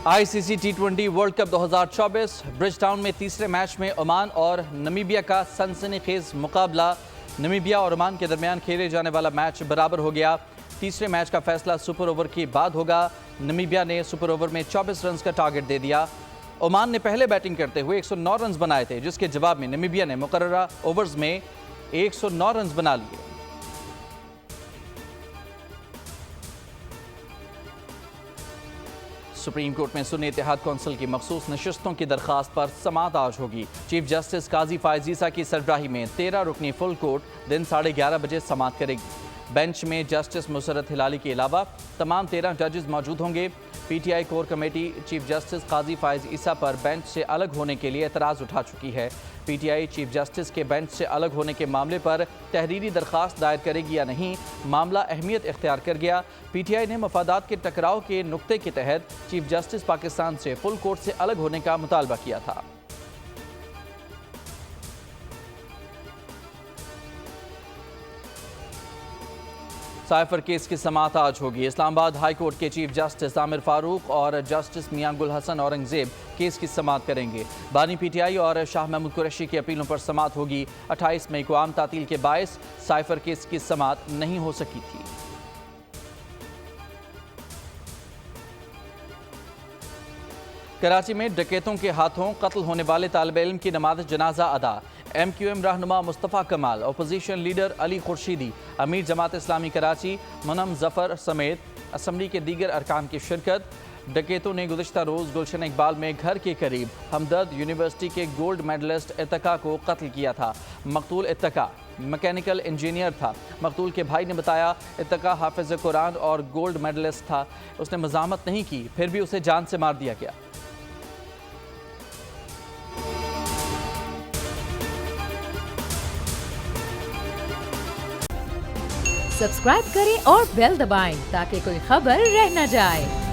ICC टी20 world cup 2024 Bridgetown में तीसरे match में ओमान और नमीबिया का सनसनीखेज मुकाबला। नमीबिया और ओमान के दरमियान खेले जाने वाला मैच बराबर हो गया। तीसरे मैच का फैसला सुपर ओवर के बाद होगा। नमीबिया ने सुपर ओवर में 24 रन का टारगेट दे दिया। ओमान ने पहले बैटिंग करते हुए 109 रन बनाए थे, जिसके जवाब में नमीबिया ने मुकर्ररा ओवर्स में 109 रन बना लिए। सुप्रीम कोर्ट में सुन्नी इत्तेहाद कौंसिल की मखसूस नशिस्तों की दरखास्त पर समाअत आज होगी। चीफ जस्टिस काजी फायज ईसा की सरबराही में 13 रुकनी फुल कोर्ट दिन 11:30 बजे समाअत करेगी। बेंच में जस्टिस मुसरत हिलाली के अलावा तमाम 13 जजेस मौजूद होंगे। PTI core committee chief justice Qazi Faez Isa पर बेंच से अलग होने के लिए एतराज़ उठा चुकी है। पीटीआई चीफ जस्टिस के बेंच से अलग होने के मामले पर तहरीरी दरखास्त दायर करेगी या नहीं, मामला अहमियत इख्तियार कर गया। पीटीआई ने मफादात के टकराव के नुक्ते के तहत चीफ जस्टिस पाकिस्तान से फुल कोर्ट से अलग होने का मुतालबा किया था। साइफर केस की समाअत आज होगी। इस्लामाबाद हाई कोर्ट के चीफ जस्टिस आमिर फारूक और जस्टिस मियां गुल हसन औरंगजेब केस की समाअत करेंगे। बानी पीटीआई और शाह महमूद कुरैशी की अपीलों पर समाअत होगी। 28 मई को आम तातील के बायस साइफर केस की समाअत नहीं हो सकी थी। कराची में डकैतों के हाथों कत्ल होने वाले तालिब इल्म की नमाज जनाजा अदा। MQM रहनुमा मुस्तफ़ा कमाल, अपोजिशन लीडर अली खुर्शीदी, अमीर जमात इस्लामी कराची मुनम जफर समेत असम्बली के दीगर अरकान की शिरकत। डकैतों ने गुज़िश्ता रोज़ गुलशन इकबाल में घर के करीब हमदर्द यूनिवर्सिटी के गोल्ड मेडलिस्ट इत्तका को कत्ल किया था। मकतूल इत्तका मैकेनिकल इंजीनियर था। मकतूल के भाई ने बताया इत्तका हाफिज कुरान और गोल्ड मेडलिस्ट था। उसने मज़ामत नहीं की, फिर भी उसे जान से मार दिया गया। सब्सक्राइब करें और बेल दबाएं ताकि कोई खबर रह न जाए।